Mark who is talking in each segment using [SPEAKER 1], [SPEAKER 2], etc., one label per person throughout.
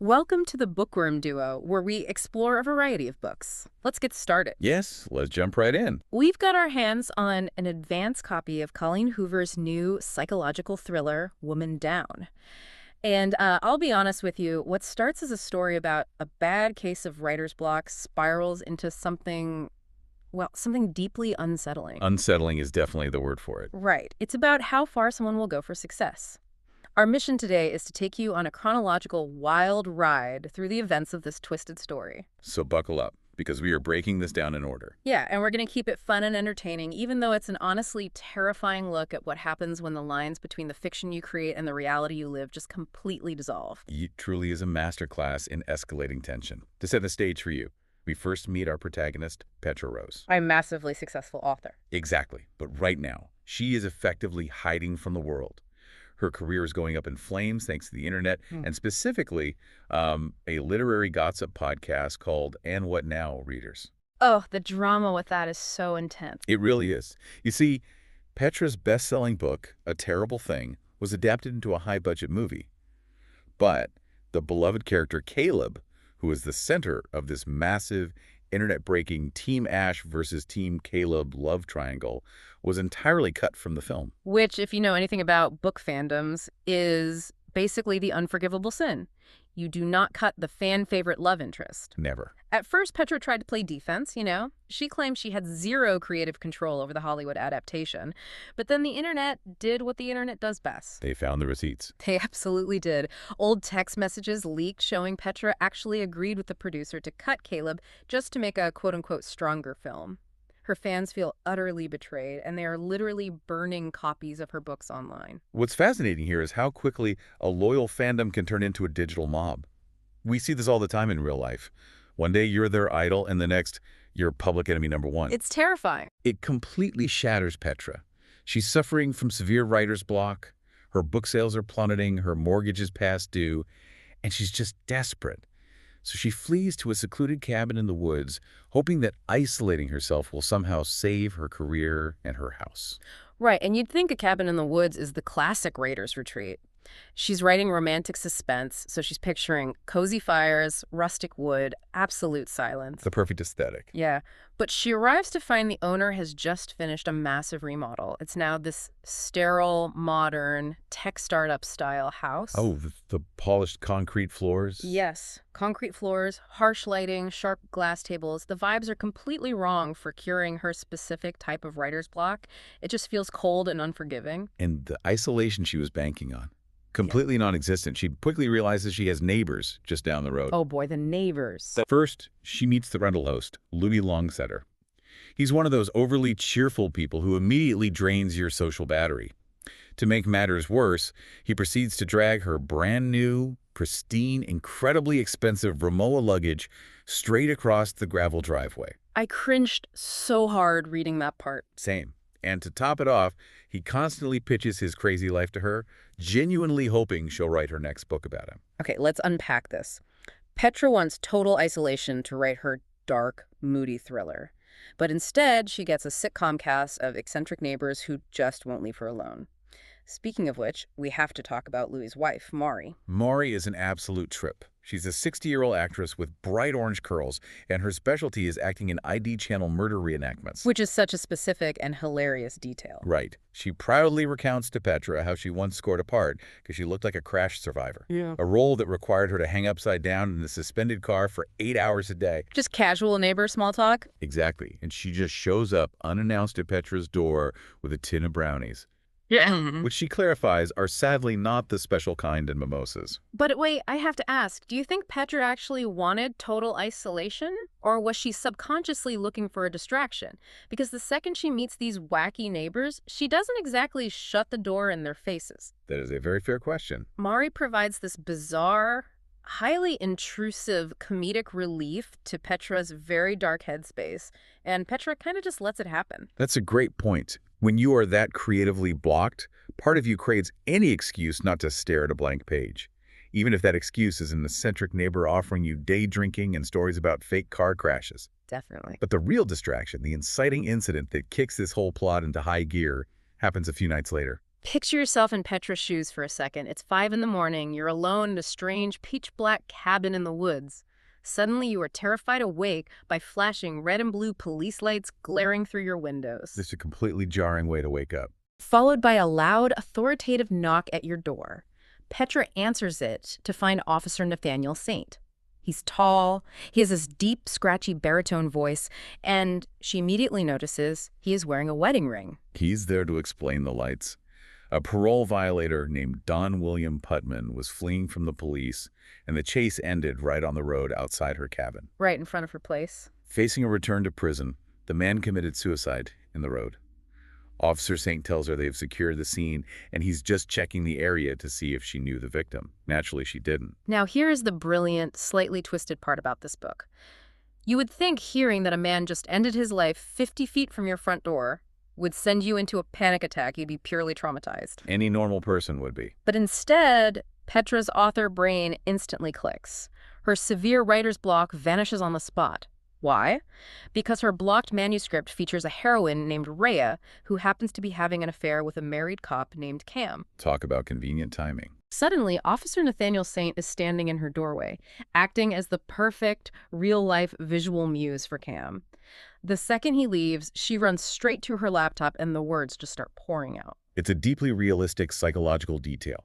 [SPEAKER 1] Welcome to the Bookworm Duo, where we explore a variety of books. Let's get started.
[SPEAKER 2] Yes, let's jump right in.
[SPEAKER 1] We've got our hands on an advance copy of Colleen Hoover's new psychological thriller, Woman Down. And I'll be honest with you, what starts as a story about a bad case of writer's block spirals into something deeply unsettling.
[SPEAKER 2] Unsettling is definitely the word for it.
[SPEAKER 1] Right. It's about how far someone will go for success. Our mission today is to take you on a chronological wild ride through the events of this twisted story.
[SPEAKER 2] So buckle up, because we are breaking this down in order.
[SPEAKER 1] Yeah, and we're going to keep it fun and entertaining, even though it's an honestly terrifying look at what happens when the lines between the fiction you create and the reality you live just completely dissolve.
[SPEAKER 2] It truly is a masterclass in escalating tension. To set the stage for you, we first meet our protagonist, Petra Rose.
[SPEAKER 1] A massively successful author.
[SPEAKER 2] Exactly, but right now, she is effectively hiding from the world. Her career is going up in flames thanks to the internet, and specifically a literary gossip podcast called And What Now, readers.
[SPEAKER 1] Oh, the drama with that is so intense.
[SPEAKER 2] It really is. You see, Petra's best-selling book, A Terrible Thing, was adapted into a high-budget movie. But the beloved character Caleb, who is the center of this massive, internet-breaking Team Ash versus Team Caleb love triangle, was entirely cut from the film.
[SPEAKER 1] Which, if you know anything about book fandoms, is basically the unforgivable sin. You do not cut the fan-favorite love interest.
[SPEAKER 2] Never.
[SPEAKER 1] At first, Petra tried to play defense, you know. She claimed she had zero creative control over the Hollywood adaptation. But then the internet did what the internet does best.
[SPEAKER 2] They found the receipts.
[SPEAKER 1] They absolutely did. Old text messages leaked showing Petra actually agreed with the producer to cut Caleb just to make a quote-unquote stronger film. Her fans feel utterly betrayed, and they are literally burning copies of her books online.
[SPEAKER 2] What's fascinating here is how quickly a loyal fandom can turn into a digital mob. We see this all the time in real life. One day you're their idol, and the next, you're public enemy number one.
[SPEAKER 1] It's terrifying.
[SPEAKER 2] It completely shatters Petra. She's suffering from severe writer's block. Her book sales are plummeting, her mortgage is past due, and she's just desperate. So she flees to a secluded cabin in the woods, hoping that isolating herself will somehow save her career and her house.
[SPEAKER 1] Right, and you'd think a cabin in the woods is the classic writer's retreat. She's writing romantic suspense, so she's picturing cozy fires, rustic wood, absolute silence.
[SPEAKER 2] The perfect aesthetic.
[SPEAKER 1] Yeah, but she arrives to find the owner has just finished a massive remodel. It's now this sterile, modern, tech startup style house.
[SPEAKER 2] Oh, the polished concrete floors?
[SPEAKER 1] Yes, concrete floors, harsh lighting, sharp glass tables. The vibes are completely wrong for curing her specific type of writer's block. It just feels cold and unforgiving.
[SPEAKER 2] And the isolation she was banking on. Completely non-existent. She quickly realizes she has neighbors just down the road.
[SPEAKER 1] Oh boy, the neighbors.
[SPEAKER 2] First, she meets the rental host, Louis Longsetter. He's one of those overly cheerful people who immediately drains your social battery. To make matters worse, he proceeds to drag her brand new, pristine, incredibly expensive Rimowa luggage straight across the gravel driveway.
[SPEAKER 1] I cringed so hard reading that part.
[SPEAKER 2] Same. And to top it off, he constantly pitches his crazy life to her, genuinely hoping she'll write her next book about him.
[SPEAKER 1] Okay, let's unpack this. Petra wants total isolation to write her dark, moody thriller. But instead, she gets a sitcom cast of eccentric neighbors who just won't leave her alone. Speaking of which, we have to talk about Louis' wife, Maury.
[SPEAKER 2] Maury is an absolute trip. She's a 60-year-old actress with bright orange curls, and her specialty is acting in ID channel murder reenactments.
[SPEAKER 1] Which is such a specific and hilarious detail.
[SPEAKER 2] Right. She proudly recounts to Petra how she once scored a part because she looked like a crash survivor.
[SPEAKER 1] Yeah.
[SPEAKER 2] A role that required her to hang upside down in a suspended car for 8 hours a day.
[SPEAKER 1] Just casual neighbor small talk?
[SPEAKER 2] Exactly. And she just shows up unannounced at Petra's door with a tin of brownies.
[SPEAKER 1] Yeah.
[SPEAKER 2] Which she clarifies are sadly not the special kind in mimosas.
[SPEAKER 1] But wait, I have to ask, do you think Petra actually wanted total isolation? Or was she subconsciously looking for a distraction? Because the second she meets these wacky neighbors, she doesn't exactly shut the door in their faces.
[SPEAKER 2] That is a very fair question.
[SPEAKER 1] Maury provides this bizarre, highly intrusive comedic relief to Petra's very dark headspace, and Petra kind of just lets it happen.
[SPEAKER 2] That's a great point. When you are that creatively blocked, part of you craves any excuse not to stare at a blank page. Even if that excuse is an eccentric neighbor offering you day drinking and stories about fake car crashes.
[SPEAKER 1] Definitely.
[SPEAKER 2] But the real distraction, the inciting incident that kicks this whole plot into high gear, happens a few nights later.
[SPEAKER 1] Picture yourself in Petra's shoes for a second. It's 5 in the morning. You're alone in a strange pitch-black cabin in the woods. Suddenly, you are terrified awake by flashing red and blue police lights glaring through your windows,
[SPEAKER 2] This is a completely jarring way to wake up.
[SPEAKER 1] followed by a loud, authoritative knock at your door. Petra answers it to find Officer Nathaniel Saint. He's tall, he has this deep, scratchy baritone voice, and she immediately notices he is wearing a wedding ring.
[SPEAKER 2] He's there to explain the lights. A parole violator named Don William Putman was fleeing from the police, and the chase ended right on the road outside her cabin.
[SPEAKER 1] Right in front of her place.
[SPEAKER 2] Facing a return to prison, the man committed suicide in the road. Officer Saint tells her they've secured the scene, and he's just checking the area to see if she knew the victim. Naturally, she didn't.
[SPEAKER 1] Now, here is the brilliant, slightly twisted part about this book. You would think hearing that a man just ended his life 50 feet from your front door would send you into a panic attack. You'd be purely traumatized.
[SPEAKER 2] Any normal person would be.
[SPEAKER 1] But instead, Petra's author brain instantly clicks. Her severe writer's block vanishes on the spot. Why? Because her blocked manuscript features a heroine named Rhea who happens to be having an affair with a married cop named Cam.
[SPEAKER 2] Talk about convenient timing.
[SPEAKER 1] Suddenly, Officer Nathaniel Saint is standing in her doorway, acting as the perfect, real-life visual muse for Cam. The second he leaves, she runs straight to her laptop and the words just start pouring out.
[SPEAKER 2] It's a deeply realistic psychological detail.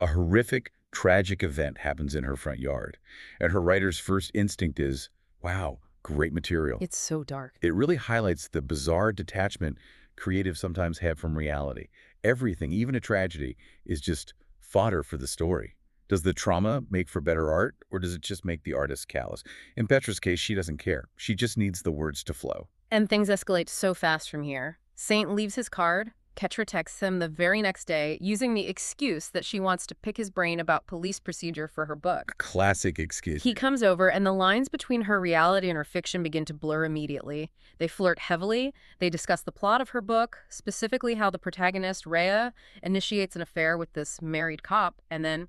[SPEAKER 2] A horrific, tragic event happens in her front yard, and her writer's first instinct is, wow, great material.
[SPEAKER 1] It's so dark.
[SPEAKER 2] It really highlights the bizarre detachment creatives sometimes have from reality. Everything, even a tragedy, is just fodder for the story. Does the trauma make for better art, or does it just make the artist callous? In Petra's case, she doesn't care. She just needs the words to flow.
[SPEAKER 1] And things escalate so fast from here. Saint leaves his card. Petra texts him the very next day, using the excuse that she wants to pick his brain about police procedure for her book.
[SPEAKER 2] Classic excuse.
[SPEAKER 1] He comes over, and the lines between her reality and her fiction begin to blur immediately. They flirt heavily. They discuss the plot of her book, specifically how the protagonist, Rhea, initiates an affair with this married cop, and then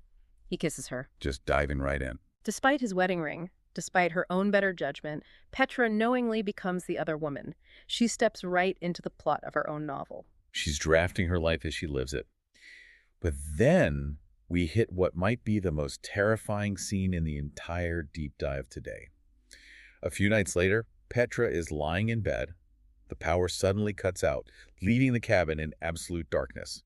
[SPEAKER 1] he kisses her.
[SPEAKER 2] Just diving right in.
[SPEAKER 1] Despite his wedding ring, despite her own better judgment, Petra knowingly becomes the other woman. She steps right into the plot of her own novel.
[SPEAKER 2] She's drafting her life as she lives it. But then we hit what might be the most terrifying scene in the entire deep dive today. A few nights later, Petra is lying in bed. The power suddenly cuts out, leaving the cabin in absolute darkness.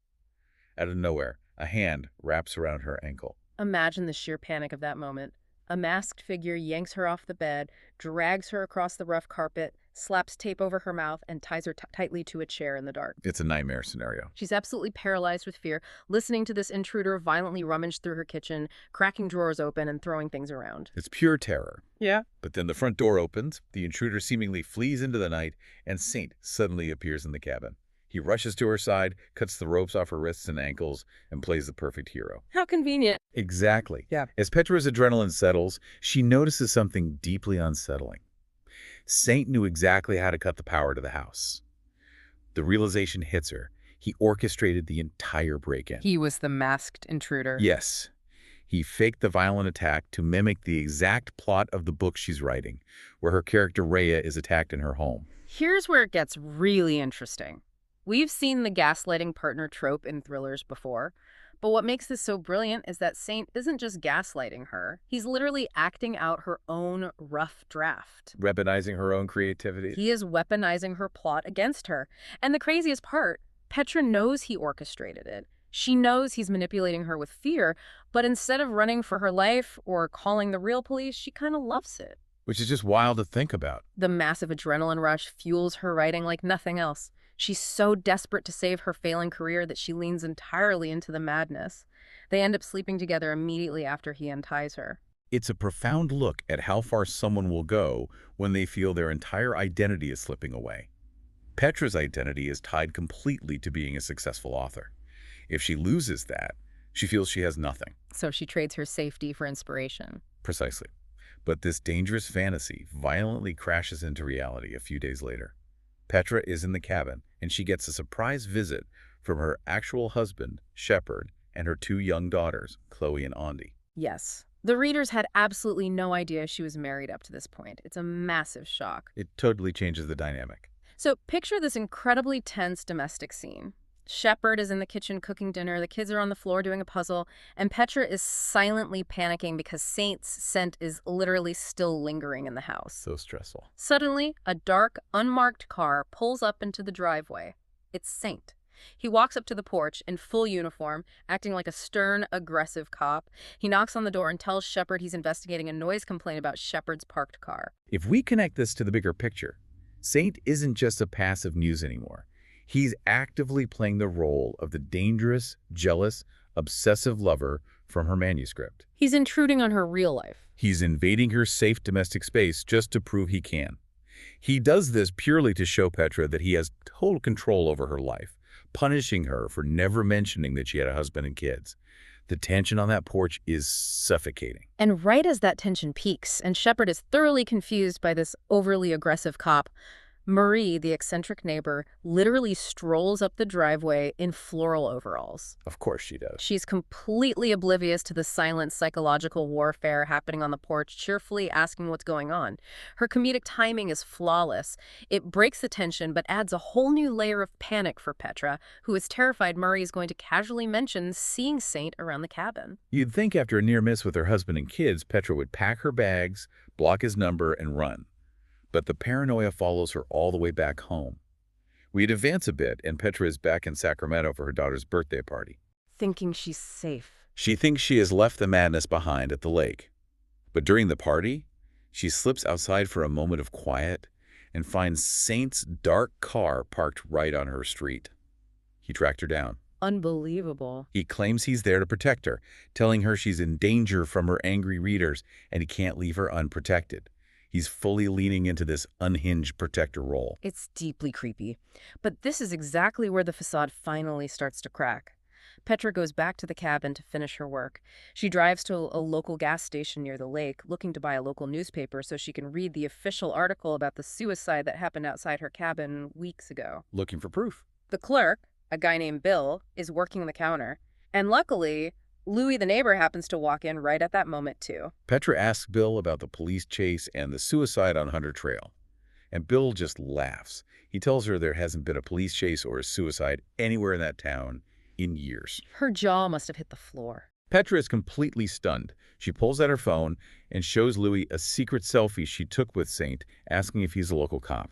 [SPEAKER 2] Out of nowhere, a hand wraps around her ankle.
[SPEAKER 1] Imagine the sheer panic of that moment. A masked figure yanks her off the bed, drags her across the rough carpet, slaps tape over her mouth, and ties her tightly to a chair in the dark.
[SPEAKER 2] It's a nightmare scenario.
[SPEAKER 1] She's absolutely paralyzed with fear, listening to this intruder violently rummage through her kitchen, cracking drawers open and throwing things around.
[SPEAKER 2] It's pure terror.
[SPEAKER 1] Yeah.
[SPEAKER 2] But then the front door opens, the intruder seemingly flees into the night, and Saint suddenly appears in the cabin. He rushes to her side, cuts the ropes off her wrists and ankles, and plays the perfect hero.
[SPEAKER 1] How convenient.
[SPEAKER 2] Exactly.
[SPEAKER 1] Yeah.
[SPEAKER 2] As Petra's adrenaline settles, she notices something deeply unsettling. Saint knew exactly how to cut the power to the house. The realization hits her. He orchestrated the entire break-in.
[SPEAKER 1] He was the masked intruder.
[SPEAKER 2] Yes. He faked the violent attack to mimic the exact plot of the book she's writing, where her character Rhea is attacked in her home.
[SPEAKER 1] Here's where it gets really interesting. We've seen the gaslighting partner trope in thrillers before, but what makes this so brilliant is that Saint isn't just gaslighting her. He's literally acting out her own rough draft.
[SPEAKER 2] Weaponizing her own creativity.
[SPEAKER 1] He is weaponizing her plot against her. And the craziest part, Petra knows he orchestrated it. She knows he's manipulating her with fear, but instead of running for her life or calling the real police, she kind of loves it.
[SPEAKER 2] Which is just wild to think about.
[SPEAKER 1] The massive adrenaline rush fuels her writing like nothing else. She's so desperate to save her failing career that she leans entirely into the madness. They end up sleeping together immediately after he unties her.
[SPEAKER 2] It's a profound look at how far someone will go when they feel their entire identity is slipping away. Petra's identity is tied completely to being a successful author. If she loses that, she feels she has nothing.
[SPEAKER 1] So she trades her safety for inspiration.
[SPEAKER 2] Precisely. But this dangerous fantasy violently crashes into reality a few days later. Petra is in the cabin, and she gets a surprise visit from her actual husband, Shepard, and her two young daughters, Chloe and Andi.
[SPEAKER 1] Yes. The readers had absolutely no idea she was married up to this point. It's a massive shock.
[SPEAKER 2] It totally changes the dynamic.
[SPEAKER 1] So picture this incredibly tense domestic scene. Shepard is in the kitchen cooking dinner, the kids are on the floor doing a puzzle, and Petra is silently panicking because Saint's scent is literally still lingering in the house.
[SPEAKER 2] So stressful.
[SPEAKER 1] Suddenly, a dark, unmarked car pulls up into the driveway. It's Saint. He walks up to the porch in full uniform, acting like a stern, aggressive cop. He knocks on the door and tells Shepard he's investigating a noise complaint about Shepard's parked car.
[SPEAKER 2] If we connect this to the bigger picture, Saint isn't just a passive muse anymore. He's actively playing the role of the dangerous, jealous, obsessive lover from her manuscript.
[SPEAKER 1] He's intruding on her real life.
[SPEAKER 2] He's invading her safe domestic space just to prove he can. He does this purely to show Petra that he has total control over her life, punishing her for never mentioning that she had a husband and kids. The tension on that porch is suffocating.
[SPEAKER 1] And right as that tension peaks and Shepard is thoroughly confused by this overly aggressive cop, Marie, the eccentric neighbor, literally strolls up the driveway in floral overalls.
[SPEAKER 2] Of course she does.
[SPEAKER 1] She's completely oblivious to the silent psychological warfare happening on the porch, cheerfully asking what's going on. Her comedic timing is flawless. It breaks the tension, but adds a whole new layer of panic for Petra, who is terrified Murray is going to casually mention seeing Saint around the cabin.
[SPEAKER 2] You'd think after a near miss with her husband and kids, Petra would pack her bags, block his number, and run. But the paranoia follows her all the way back home. We'd advance a bit, and Petra is back in Sacramento for her daughter's birthday party.
[SPEAKER 1] Thinking she's safe.
[SPEAKER 2] She thinks she has left the madness behind at the lake. But during the party, she slips outside for a moment of quiet and finds Saint's dark car parked right on her street. He tracked her down.
[SPEAKER 1] Unbelievable.
[SPEAKER 2] He claims he's there to protect her, telling her she's in danger from her angry readers and he can't leave her unprotected. He's fully leaning into this unhinged protector role.
[SPEAKER 1] It's deeply creepy. But this is exactly where the facade finally starts to crack. Petra goes back to the cabin to finish her work. She drives to a local gas station near the lake, looking to buy a local newspaper so she can read the official article about the suicide that happened outside her cabin weeks ago.
[SPEAKER 2] Looking for proof.
[SPEAKER 1] The clerk, a guy named Bill, is working the counter. And luckily, Louis the neighbor happens to walk in right at that moment, too.
[SPEAKER 2] Petra asks Bill about the police chase and the suicide on Hunter Trail. And Bill just laughs. He tells her there hasn't been a police chase or a suicide anywhere in that town in years.
[SPEAKER 1] Her jaw must have hit the floor.
[SPEAKER 2] Petra is completely stunned. She pulls out her phone and shows Louis a secret selfie she took with Saint, asking if he's a local cop.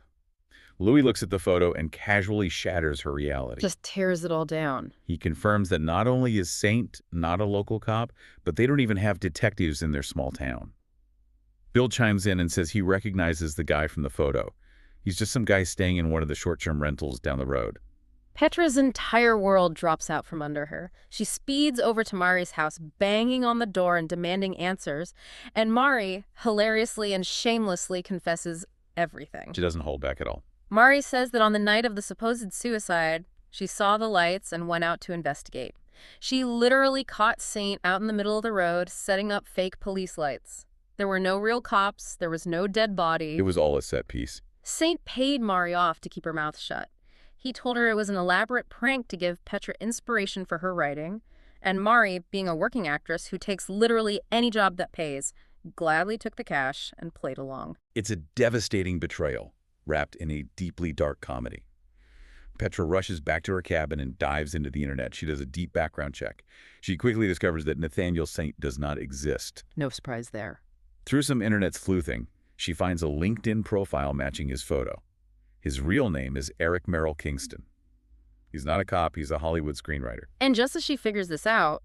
[SPEAKER 2] Louis looks at the photo and casually shatters her reality.
[SPEAKER 1] Just tears it all down.
[SPEAKER 2] He confirms that not only is Saint not a local cop, but they don't even have detectives in their small town. Bill chimes in and says he recognizes the guy from the photo. He's just some guy staying in one of the short-term rentals down the road.
[SPEAKER 1] Petra's entire world drops out from under her. She speeds over to Mari's house, banging on the door and demanding answers, and Mari hilariously and shamelessly confesses everything.
[SPEAKER 2] She doesn't hold back at all.
[SPEAKER 1] Mari says that on the night of the supposed suicide, she saw the lights and went out to investigate. She literally caught Saint out in the middle of the road, setting up fake police lights. There were no real cops, there was no dead body.
[SPEAKER 2] It was all a set piece.
[SPEAKER 1] Saint paid Mari off to keep her mouth shut. He told her it was an elaborate prank to give Petra inspiration for her writing, and Mari, being a working actress who takes literally any job that pays, gladly took the cash and played along.
[SPEAKER 2] It's a devastating betrayal, wrapped in a deeply dark comedy. Petra rushes back to her cabin and dives into the internet. She does a deep background check. She quickly discovers that Nathaniel Saint does not exist.
[SPEAKER 1] No surprise there.
[SPEAKER 2] Through some internet sleuthing, she finds a LinkedIn profile matching his photo. His real name is Eric Merrill Kingston. He's not a cop, he's a Hollywood screenwriter.
[SPEAKER 1] And just as she figures this out,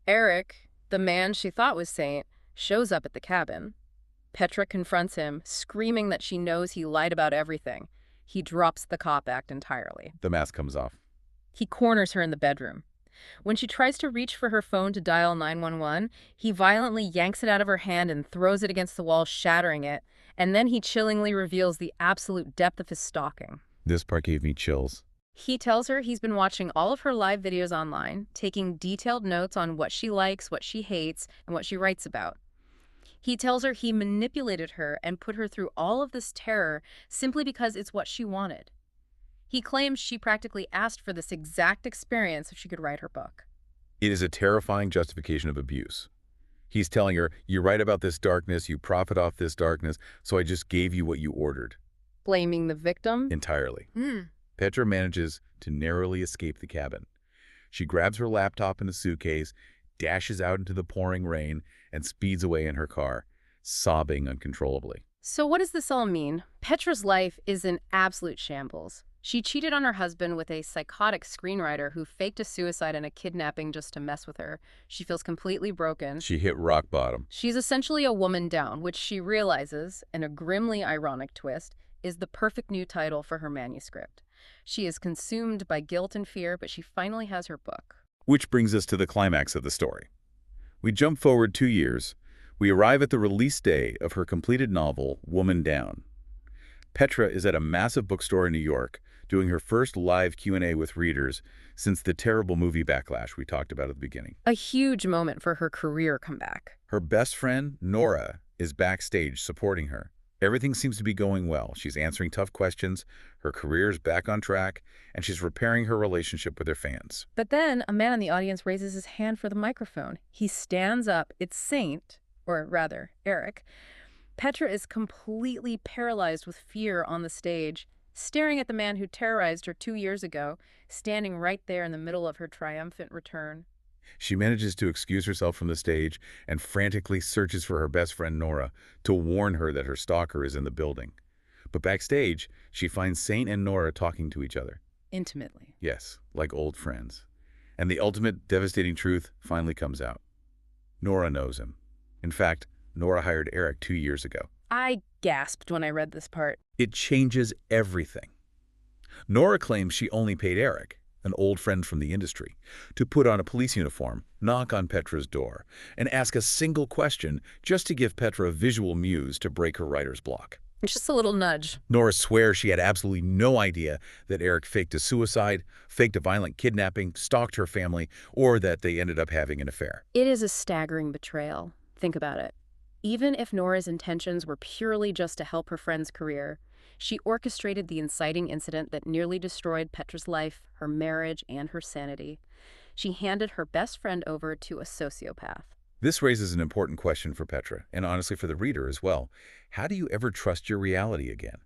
[SPEAKER 1] Eric, the man she thought was Saint, shows up at the cabin. Petra confronts him, screaming that she knows he lied about everything. He drops the cop act entirely.
[SPEAKER 2] The mask comes off.
[SPEAKER 1] He corners her in the bedroom. When she tries to reach for her phone to dial 911, he violently yanks it out of her hand and throws it against the wall, shattering it. And then he chillingly reveals the absolute depth of his stalking.
[SPEAKER 2] This part gave me chills.
[SPEAKER 1] He tells her he's been watching all of her live videos online, taking detailed notes on what she likes, what she hates, and what she writes about. He tells her he manipulated her and put her through all of this terror simply because it's what she wanted. He claims she practically asked for this exact experience so she could write her book.
[SPEAKER 2] It is a terrifying justification of abuse. He's telling her, you write about this darkness, you profit off this darkness, so I just gave you what you ordered.
[SPEAKER 1] Blaming the victim?
[SPEAKER 2] Entirely. Petra manages to narrowly escape the cabin. She grabs her laptop and a suitcase, dashes out into the pouring rain, and speeds away in her car, sobbing uncontrollably.
[SPEAKER 1] So what does this all mean? Petra's life is in absolute shambles. She cheated on her husband with a psychotic screenwriter who faked a suicide and a kidnapping just to mess with her. She feels completely broken.
[SPEAKER 2] She hit rock bottom.
[SPEAKER 1] She's essentially a woman down, which she realizes, in a grimly ironic twist, is the perfect new title for her manuscript. She is consumed by guilt and fear, but she finally has her book.
[SPEAKER 2] Which brings us to the climax of the story. We jump forward 2 years. We arrive at the release day of her completed novel, Woman Down. Petra is at a massive bookstore in New York, doing her first live Q&A with readers since the terrible movie backlash we talked about at the beginning.
[SPEAKER 1] A huge moment for her career comeback.
[SPEAKER 2] Her best friend, Nora, is backstage supporting her. Everything seems to be going well. She's answering tough questions, her career's back on track, and she's repairing her relationship with her fans.
[SPEAKER 1] But then a man in the audience raises his hand for the microphone. He stands up. It's Saint, or rather, Eric. Petra is completely paralyzed with fear on the stage, staring at the man who terrorized her 2 years ago, standing right there in the middle of her triumphant return.
[SPEAKER 2] She manages to excuse herself from the stage and frantically searches for her best friend Nora to warn her that her stalker is in the building. But backstage, she finds Saint and Nora talking to each other.
[SPEAKER 1] Intimately.
[SPEAKER 2] Yes, like old friends. And the ultimate devastating truth finally comes out. Nora knows him. In fact, Nora hired Eric 2 years ago.
[SPEAKER 1] I gasped when I read this part.
[SPEAKER 2] It changes everything. Nora claims she only paid Eric, an old friend from the industry, to put on a police uniform, knock on Petra's door, and ask a single question just to give Petra a visual muse to break her writer's block.
[SPEAKER 1] Just a little nudge.
[SPEAKER 2] Nora swears she had absolutely no idea that Eric faked a suicide, faked a violent kidnapping, stalked her family, or that they ended up having an affair.
[SPEAKER 1] It is a staggering betrayal. Think about it. Even if Nora's intentions were purely just to help her friend's career, she orchestrated the inciting incident that nearly destroyed Petra's life, her marriage, and her sanity. She handed her best friend over to a sociopath.
[SPEAKER 2] This raises an important question for Petra, and honestly for the reader as well. How do you ever trust your reality again?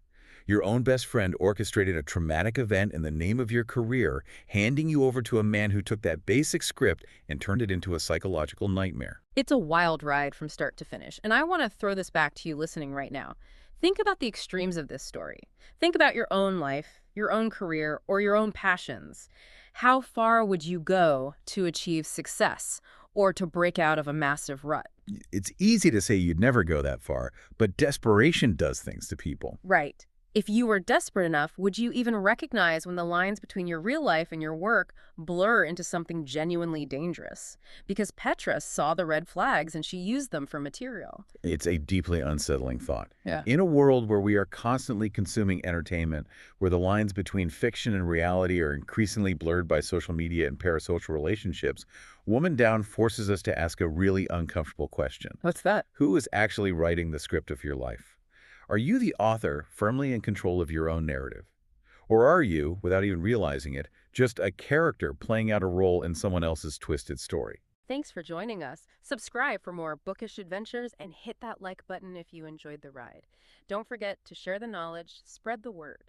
[SPEAKER 2] Your own best friend orchestrated a traumatic event in the name of your career, handing you over to a man who took that basic script and turned it into a psychological nightmare.
[SPEAKER 1] It's a wild ride from start to finish, and I want to throw this back to you listening right now. Think about the extremes of this story. Think about your own life, your own career, or your own passions. How far would you go to achieve success or to break out of a massive rut?
[SPEAKER 2] It's easy to say you'd never go that far, but desperation does things to people.
[SPEAKER 1] Right. If you were desperate enough, would you even recognize when the lines between your real life and your work blur into something genuinely dangerous? Because Petra saw the red flags and she used them for material.
[SPEAKER 2] It's a deeply unsettling thought.
[SPEAKER 1] Yeah.
[SPEAKER 2] In a world where we are constantly consuming entertainment, where the lines between fiction and reality are increasingly blurred by social media and parasocial relationships, Woman Down forces us to ask a really uncomfortable question.
[SPEAKER 1] What's that?
[SPEAKER 2] Who is actually writing the script of your life? Are you the author, firmly in control of your own narrative? Or are you, without even realizing it, just a character playing out a role in someone else's twisted story?
[SPEAKER 1] Thanks for joining us. Subscribe for more bookish adventures and hit that like button if you enjoyed the ride. Don't forget to share the knowledge, spread the word.